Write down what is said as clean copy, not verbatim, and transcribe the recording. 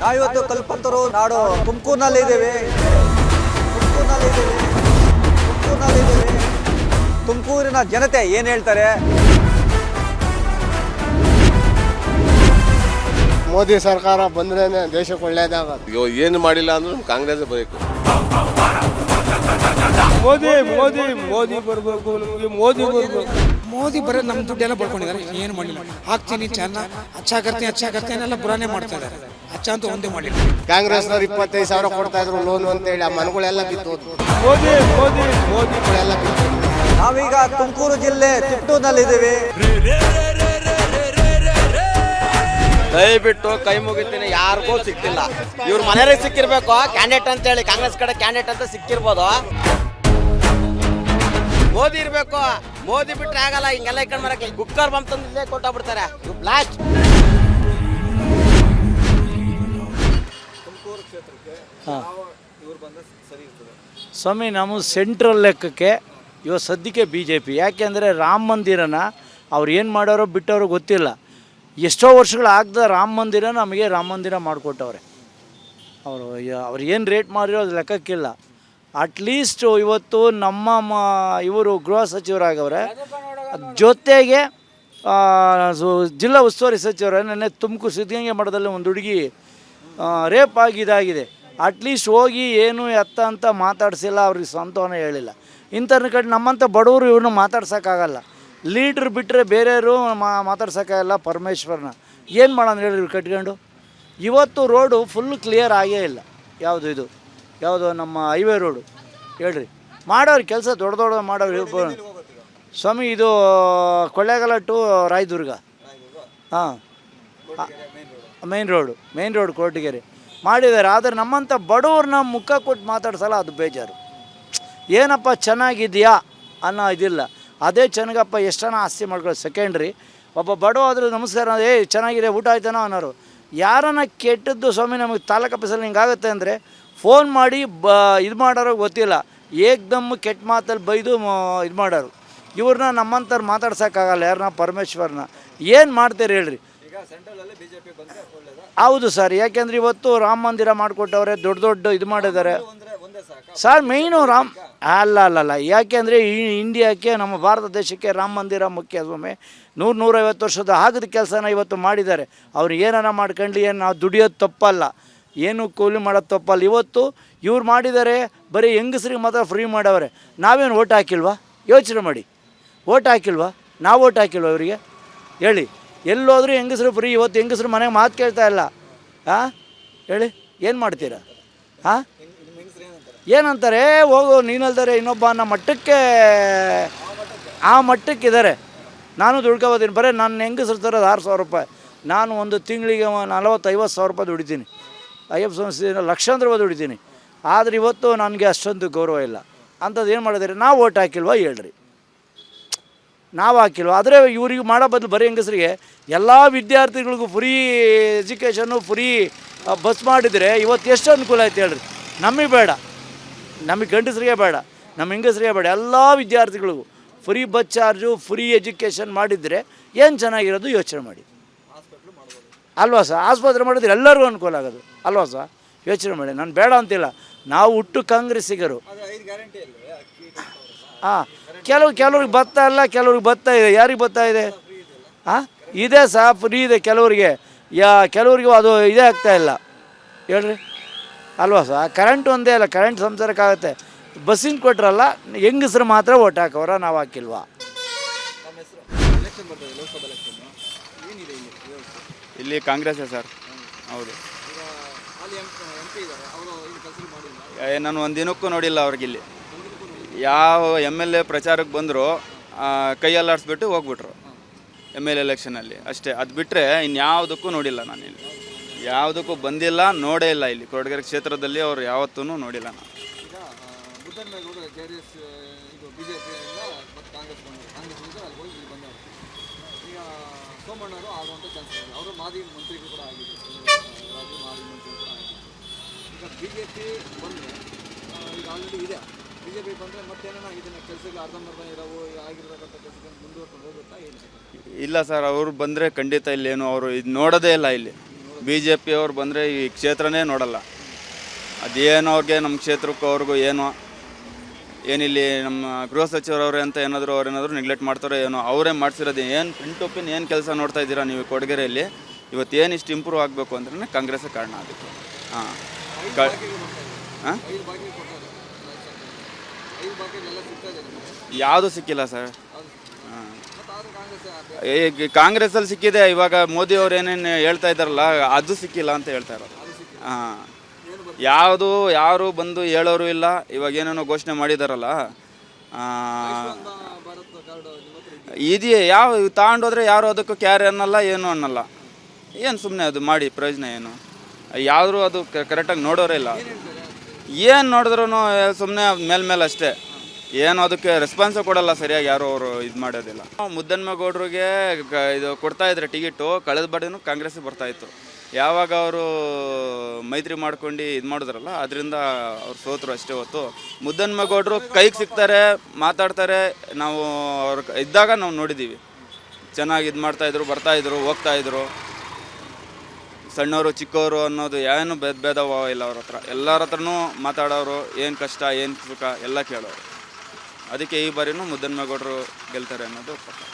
ನಾವಿವತ್ತು ಕಲ್ಪತರು ನಾಡು ತುಮಕೂರಿನಲ್ಲಿದ್ದೇವೆ. ತುಮಕೂರಿನ ಜನತೆ ಏನು ಹೇಳ್ತಾರೆ? ಮೋದಿ ಸರ್ಕಾರ ಬಂದ್ರೆ ದೇಶಕ್ಕೆ ಒಳ್ಳೇದಾಗುತ್ತೆ. ಏನು ಮಾಡಿಲ್ಲ ಅಂದ್ರೂ ಕಾಂಗ್ರೆಸ್ ಬೇಕು. ಮೋದಿ ಬರಬೇಕು, ನಮಗೆ ಮೋದಿ ಬರಬೇಕು. ಮೋದಿ ಬರೋ ನಮ್ಮ ದುಡ್ಡೆಲ್ಲ ಬಳ್ಕೊಂಡಿದ್ದಾರೆ, ಏನು ಮಾಡಿಲ್ಲ. ಹಾಕ್ತೀನಿ ಚೆನ್ನ ಅಚ್ಚಾ ಕರ್ತೀನಿ ಎಲ್ಲ ಬುರಾನೇ ಮಾಡ್ತಾ ಇದ್ದಾರೆ. ಅಚ್ಚ ಅಂತ ಒಂದೇ ಮಾಡಿಲ್ಲ. ಕಾಂಗ್ರೆಸ್ನವ್ರು 25,000 ಕೊಡ್ತಾ ಇದ್ರು ಲೋನ್ ಅಂತೇಳಿ ಆ ಮನೆಗಳೆಲ್ಲ ಬಿತ್ತು. ಮೋದಿಗಳೆಲ್ಲ ಬಿತ್ತು. ನಾವೀಗ ತುಮಕೂರು ಜಿಲ್ಲೆ ತಿಟ್ಟೂರಿನಲ್ಲಿದ್ದೀವಿ. ದಯವಿಟ್ಟು ಕೈ ಮುಗಿತೀನಿ, ಯಾರಿಗೂ ಸಿಕ್ತಿಲ್ಲ. ಇವ್ರ ಮನೆಯವ್ರಿಗೆ ಸಿಕ್ಕಿರ್ಬೇಕು ಕ್ಯಾಂಡಿಡೇಟ್ ಅಂತ ಹೇಳಿ. ಕಾಂಗ್ರೆಸ್ ಕಡೆ ಕ್ಯಾಂಡಿಡೇಟ್ ಅಂತ ಸಿಕ್ಕಿರ್ಬೋದು. ಮೋದಿ ಇರ್ಬೇಕು. ಮೋದಿ ಬಿಟ್ರೆ ಆಗಲ್ಲ. ಹಿಂಗೆಲ್ಲ ಇಟ್ಕೊಂಡು ಬರಕ್ಕೆ ಕುಕ್ಕರ್ ಬಂಪ್ ತಂದು ಇಲ್ಲೇ ಕೊಟ್ಟಾಗ್ಬಿಡ್ತಾರೆ. ಬ್ಲಾಸ್ಟ್. ಸ್ವಾಮಿ, ನಾವು ಸೆಂಟ್ರಲ್ ಲೆಕ್ಕಕ್ಕೆ ಇವತ್ತು ಸದ್ಯಕ್ಕೆ BJP. ಯಾಕೆಂದರೆ ರಾಮ ಮಂದಿರನ ಅವ್ರು ಏನು ಮಾಡೋರೋ ಬಿಟ್ಟವರು ಗೊತ್ತಿಲ್ಲ. ಎಷ್ಟೋ ವರ್ಷಗಳಾಗ್ದ ರಾಮ ಮಂದಿರ ನಮಗೆ ರಾಮ ಮಂದಿರ ಮಾಡಿಕೊಟ್ಟವ್ರೆ. ಅವ್ರು ಏನು ರೇಟ್ ಮಾಡಿರೋ ಅದು ಲೆಕ್ಕಕ್ಕಿಲ್ಲ. ಅಟ್ಲೀಸ್ಟು ಇವತ್ತು ನಮ್ಮ ಇವರು ಗೃಹ ಸಚಿವರಾಗವ್ರೆ, ಜೊತೆಗೆ ಜಿಲ್ಲಾ ಉಸ್ತುವಾರಿ ಸಚಿವರ ನೆನ್ನೆ ತುಮಕೂರು ಸಿದ್ಧಗಂಗೆ ಮಠದಲ್ಲಿ ಒಂದು ಹುಡುಗಿ ರೇಪ್ ಆಗಿದೆ. ಅಟ್ಲೀಸ್ಟ್ ಹೋಗಿ ಏನು ಎತ್ತ ಅಂತ ಮಾತಾಡಿಸಿಲ್ಲ, ಅವ್ರಿಗೆ ಸ್ವಂತವನ್ನ ಹೇಳಿಲ್ಲ. ಇಂಥವ್ರ ಕಡೆ ನಮ್ಮಂಥ ಬಡವರು ಇವ್ರನ್ನ ಮಾತಾಡ್ಸೋಕ್ಕಾಗಲ್ಲ. ಲೀಡ್ರ್ ಬಿಟ್ಟರೆ ಬೇರೆಯವರು ಮಾತಾಡ್ಸೋಕ್ಕಾಗಲ್ಲ. ಪರಮೇಶ್ವರನ ಏನು ಮಾಡೋಣ ಹೇಳಿ ಇವ್ರು ಕಟ್ಕೊಂಡು. ಇವತ್ತು ರೋಡು ಫುಲ್ ಕ್ಲಿಯರ್ ಆಗೇ ಇಲ್ಲ. ಯಾವುದು ನಮ್ಮ ಹೈವೇ ರೋಡು ಹೇಳ್ರಿ. ಮಾಡೋರು ಕೆಲಸ ದೊಡ್ಡ ಮಾಡೋರು ಸ್ವಾಮಿ. ಇದು ಕೊಳ್ಳೇಗಾಲ ಟು ರಾಯದುರ್ಗ, ಹಾಂ, ಮೇನ್ ರೋಡ್ ಕೋಟಗೆರೆ ಮಾಡಿದ್ದಾರೆ. ಆದರೆ ನಮ್ಮಂಥ ಬಡವ್ರನ್ನ ಮುಖ ಕೊಟ್ಟು ಮಾತಾಡ್ಸಲ್ಲ, ಅದು ಬೇಜಾರು. ಏನಪ್ಪ ಚೆನ್ನಾಗಿದೆಯಾ ಅನ್ನೋ ಇದಿಲ್ಲ. ಅದೇ ಚೆನ್ನಾಗಪ್ಪ ಎಷ್ಟನ ಆಸ್ತಿ ಮಾಡ್ಕೊಳ್ಳೋ ಸೆಕೆಂಡ್ರಿ. ಒಬ್ಬ ಬಡವ ಆದರೂ ನಮಸ್ಕಾರ, ಚೆನ್ನಾಗಿದೆ ಊಟ ಆಯ್ತಾನೋ ಅನ್ನೋರು. ಯಾರನ್ನ ಕೆಟ್ಟದ್ದು ಸ್ವಾಮಿ ನಮಗೆ ತಾಲೂಕು ಆಫೀಸಲ್ಲಿ ಹಿಂಗಾಗುತ್ತೆ ಅಂದರೆ ಫೋನ್ ಮಾಡಿ ಇದು ಮಾಡೋರು ಗೊತ್ತಿಲ್ಲ. ಏಕ್ದಮ್ ಕೆಟ್ಟ ಮಾತಲ್ಲಿ ಬೈದು ಇದು ಮಾಡೋರು. ಇವ್ರನ್ನ ನಮ್ಮಂಥವ್ರು ಮಾತಾಡ್ಸೋಕ್ಕಾಗಲ್ಲ. ಯಾರನ್ನ ಪರಮೇಶ್ವರನ ಏನು ಮಾಡ್ತೀರಿ ಹೇಳ್ರಿ. ಹೌದು ಸರ್, ಯಾಕೆಂದ್ರೆ ಇವತ್ತು ರಾಮ ಮಂದಿರ ಮಾಡಿಕೊಟ್ಟವ್ರೆ, ದೊಡ್ಡ ಇದು ಮಾಡಿದ್ದಾರೆ ಸರ್. ಮೇಯ್ನು ಅಲ್ಲ. ಯಾಕೆಂದರೆ ಈ ಇಂಡಿಯಾಕ್ಕೆ, ನಮ್ಮ ಭಾರತ ದೇಶಕ್ಕೆ ರಾಮ ಮಂದಿರ ಮುಖ್ಯ ಸ್ವಾಮಿ. 100-150 ವರ್ಷದ ಆಗದ ಕೆಲಸನ ಇವತ್ತು ಮಾಡಿದ್ದಾರೆ. ಅವ್ರು ಏನಾರ ಮಾಡ್ಕೊಂಡು ಏನು ನಾವು ದುಡಿಯೋದು ತಪ್ಪಲ್ಲ, ಏನು ಕೂಲಿ ಮಾಡೋದು ತಪ್ಪಲ್ಲ. ಇವತ್ತು ಇವ್ರು ಮಾಡಿದ್ದಾರೆ, ಬರೀ ಹೆಂಗಸ್ರಿಗೆ ಮಾತ್ರ ಫ್ರೀ ಮಾಡವ್ರೆ. ನಾವೇನು ಓಟ್ ಹಾಕಿಲ್ವಾ? ಯೋಚನೆ ಮಾಡಿ. ಓಟ್ ಹಾಕಿಲ್ವಾ? ನಾವು ಓಟ್ ಹಾಕಿಲ್ವಾ ಇವರಿಗೆ ಹೇಳಿ? ಎಲ್ಲೋದ್ರೂ ಹೆಂಗಸ್ರು ಫ್ರೀ. ಇವತ್ತು ಹೆಂಗಸ್ರು ಮನೆಗೆ ಮಾತು ಕೇಳ್ತಾ ಇಲ್ಲ. ಹಾಂ ಹೇಳಿ, ಏನು ಮಾಡ್ತೀರಾ? ಹಾಂ ಏನಂತಾರೆ? ಹೋಗು ನೀನಲ್ದರೆ ಇನ್ನೊಬ್ಬ ಅನ್ನೋ ಮಟ್ಟಕ್ಕೆ, ಆ ಮಟ್ಟಕ್ಕಿದ್ದಾರೆ. ನಾನು ದುಡ್ಕೊಬೋದೀನಿ. ಬರೀ ನನ್ನ ಹೆಂಗಸ್ರು ತರೋದು 6,000 ರೂಪಾಯಿ. ನಾನು ಒಂದು ತಿಂಗಳಿಗೆ 40-50 ಸಾವಿರ ರೂಪಾಯಿ ದುಡಿತೀನಿ. ಲಕ್ಷಾಂತರ ರೂಪಾಯಿ ದುಡಿತೀನಿ. ಆದರೆ ಇವತ್ತು ನನಗೆ ಅಷ್ಟೊಂದು ಗೌರವ ಇಲ್ಲ. ಅಂಥದ್ದು ಏನು ಮಾಡಿದರೆ ನಾವು ಓಟ್ ಹಾಕಿಲ್ವಾ ಹೇಳ್ರಿ? ನಾವು ಹಾಕಿಲ್ವ? ಆದರೆ ಇವ್ರಿಗೆ ಮಾಡೋ ಬದಲು ಬರೀ ಹೆಂಗಸರಿಗೆ ಎಲ್ಲ ವಿದ್ಯಾರ್ಥಿಗಳಿಗೂ ಫ್ರೀ ಎಜುಕೇಷನ್ನು, ಫ್ರೀ ಬಸ್ ಮಾಡಿದರೆ ಇವತ್ತು ಎಷ್ಟು ಅನುಕೂಲ ಆಯ್ತು ಹೇಳ್ರಿ. ನಮಗೆ ಬೇಡ, ನಮಗೆ ಗಂಡಸರಿಗೆ ಬೇಡ, ನಮ್ಮ ಹೆಂಗಸರಿಗೆ ಬೇಡ, ಎಲ್ಲ ವಿದ್ಯಾರ್ಥಿಗಳಿಗೂ free bus charge, free education ಮಾಡಿದರೆ ಏನು ಚೆನ್ನಾಗಿರೋದು ಯೋಚನೆ ಮಾಡಿ ಅಲ್ವಾ ಸರ್? ಆಸ್ಪತ್ರೆ ಮಾಡಿದ್ರೆ ಎಲ್ಲರಿಗೂ ಅನುಕೂಲ ಆಗೋದು ಅಲ್ವಾ ಸರ್? ಯೋಚನೆ ಮಾಡಿ. ನಾನು ಬೇಡ ಅಂತಿಲ್ಲ. ನಾವು ಹುಟ್ಟು ಕಾಂಗ್ರೆಸ್ಸಿಗರು. ಹಾಂ, ಕೆಲವ್ರಿಗೆ ಬರ್ತಾ ಇಲ್ಲ, ಕೆಲವ್ರಿಗೆ ಬರ್ತಾ ಇದೆ. ಯಾರಿಗೆ ಬರ್ತಾ ಇದೆ? ಹಾಂ, ಇದೆ ಸಹ ಫ್ರೀ ಇದೆ ಕೆಲವರಿಗೆ. ಕೆಲವ್ರಿಗೂ ಅದು ಇದೇ ಆಗ್ತಾಯಿಲ್ಲ ಹೇಳ್ರಿ ಅಲ್ವಾ ಸರ್? ಕರೆಂಟ್ ಒಂದೇ ಅಲ್ಲ, ಕರೆಂಟ್ ಸಂಸಾರಕ್ಕಾಗುತ್ತೆ. ಬಸ್ಸಿನ ಕೊಟ್ರಲ್ಲ, ಹೆಂಗಸ್ರು ಮಾತ್ರ ಓಟ್ ಹಾಕೋರ, ನಾವು ಹಾಕಿಲ್ವಾ? ಇಲ್ಲಿ ಕಾಂಗ್ರೆಸ್ಸೇ ಸರ್. ಹೌದು. ನಾನು ಒಂದು ದಿನಕ್ಕೂ ನೋಡಿಲ್ಲ ಅವ್ರಿಗಿಲ್ಲಿ. ಯಾವ MLA ಪ್ರಚಾರಕ್ಕೆ ಬಂದರೂ ಕೈಯಲ್ಲಾಡಿಸ್ಬಿಟ್ಟು ಹೋಗ್ಬಿಟ್ರು MLA ಎಲೆಕ್ಷನಲ್ಲಿ ಅಷ್ಟೇ. ಅದು ಬಿಟ್ಟರೆ ಇನ್ಯಾವುದಕ್ಕೂ ನೋಡಿಲ್ಲ ನಾನಿಲ್ಲಿ. ಯಾವುದಕ್ಕೂ ಬಂದಿಲ್ಲ, ನೋಡೇ ಇಲ್ಲ. ಇಲ್ಲಿ ಕೊರಟಗೆರೆ ಕ್ಷೇತ್ರದಲ್ಲಿ ಅವ್ರು ಯಾವತ್ತೂ ನೋಡಿಲ್ಲ ನಾನು. ಇಲ್ಲ ಸರ್, ಅವರು ಬಂದರೆ ಖಂಡಿತ ಇಲ್ಲೇನು ಅವರು ಇದು ನೋಡೋದೇ ಇಲ್ಲ ಇಲ್ಲಿ. BJP ಅವ್ರು ಬಂದರೆ ಈ ಕ್ಷೇತ್ರನೇ ನೋಡಲ್ಲ. ಅದೇನೋ ಅವ್ರಿಗೆ ನಮ್ಮ ಕ್ಷೇತ್ರಕ್ಕೂ ಅವ್ರಿಗೂ ಏನಿಲ್ಲಿ ನಮ್ಮ ಗೃಹ ಸಚಿವರವ್ರೆ ಅಂತ ಅವ್ರೇನಾದರೂ ನೆಗ್ಲೆಕ್ಟ್ ಮಾಡ್ತಾರೋ ಏನೋ. ಅವರೇ ಮಾಡಿಸಿರೋದು ಏನು ಪ್ರಿಂಟ್ ಒಪಿನ್ ಏನು ಕೆಲಸ ನೋಡ್ತಾ ಇದ್ದೀರಾ ನೀವು ಕೊಡಗೆರೆಯಲ್ಲಿ. ಇವತ್ತು ಏನು ಇಷ್ಟು ಇಂಪ್ರೂವ್ ಆಗಬೇಕು ಅಂದ್ರೆ ಕಾಂಗ್ರೆಸ್ಸೇ ಕಾರಣ ಅದಕ್ಕೆ. ಹಾಂ ಯಾವುದು ಸಿಕ್ಕಿಲ್ಲ ಸರ್. ಈಗ ಕಾಂಗ್ರೆಸ್ಸಲ್ಲಿ ಸಿಕ್ಕಿದೆ. ಇವಾಗ ಮೋದಿ ಅವ್ರು ಏನೇನು ಹೇಳ್ತಾ ಇದ್ದಾರಲ್ಲ ಅದು ಸಿಕ್ಕಿಲ್ಲ ಅಂತ ಹೇಳ್ತಾ ಇರೋದು. ಹಾಂ ಯಾರು ಬಂದು ಹೇಳೋರು ಇಲ್ಲ. ಇವಾಗ ಏನೇನೋ ಘೋಷಣೆ ಮಾಡಿದಾರಲ್ಲ ಇದೆಯೇ ತಗೊಂಡೋದ್ರೆ ಯಾರು ಅದಕ್ಕೂ ಕ್ಯಾರಿ ಅನ್ನಲ್ಲ, ಏನು ಅನ್ನಲ್ಲ. ಏನು ಸುಮ್ಮನೆ ಅದು ಮಾಡಿ ಪ್ರಯೋಜನ ಏನು? ಯಾರು ಅದು ಕರೆಕ್ಟಾಗಿ ನೋಡೋರೇ ಇಲ್ಲ. ಏನು ನೋಡಿದ್ರು ಸುಮ್ಮನೆ ಮೇಲ್ಮೇಲೆ ಅಷ್ಟೇ. ಏನು ಅದಕ್ಕೆ ರೆಸ್ಪಾನ್ಸೇ ಕೊಡಲ್ಲ ಸರಿಯಾಗಿ, ಯಾರು ಅವರು ಇದು ಮಾಡೋದಿಲ್ಲ. ಮುದ್ದನ್ಮೇಗೌಡರಿಗೆ ಇದು ಕೊಡ್ತಾಯಿದ್ರೆ ಟಿಕೆಟು, ಕಳೆದ ಬಾಡಿನೂ ಕಾಂಗ್ರೆಸ್ಸಿಗೆ ಬರ್ತಾಯಿತ್ತು. ಯಾವಾಗ ಅವರು ಮೈತ್ರಿ ಮಾಡ್ಕೊಂಡು ಇದು ಮಾಡಿದ್ರಲ್ಲ ಅದರಿಂದ ಅವ್ರು ಸೋತರು ಅಷ್ಟೇ ಹೊತ್ತು. ಮುದ್ದನ್ಮೇಗೌಡರು ಕೈಗೆ ಸಿಗ್ತಾರೆ, ಮಾತಾಡ್ತಾರೆ. ನಾವು ಅವ್ರು ಇದ್ದಾಗ ನಾವು ನೋಡಿದ್ದೀವಿ ಚೆನ್ನಾಗಿ ಇದು ಮಾಡ್ತಾಯಿದ್ರು, ಬರ್ತಾಯಿದ್ರು, ಹೋಗ್ತಾಯಿದ್ರು. ಸಣ್ಣವರು ಚಿಕ್ಕವರು ಅನ್ನೋದು ಏನು ಭೇದ ಭಾವ ಇಲ್ಲ ಅವ್ರ ಹತ್ರ. ಎಲ್ಲರ ಹತ್ರನೂ ಮಾತಾಡೋರು, ಏನು ಕಷ್ಟ ಏನು ಸುಖ ಎಲ್ಲ ಕೇಳೋರು. ಅದಕ್ಕೆ ಈ ಬಾರಿನೂ ಮುದ್ದನ್ಮೇಗೌಡರು ಗೆಲ್ತಾರೆ ಅನ್ನೋದು ಪಕ್ಕ.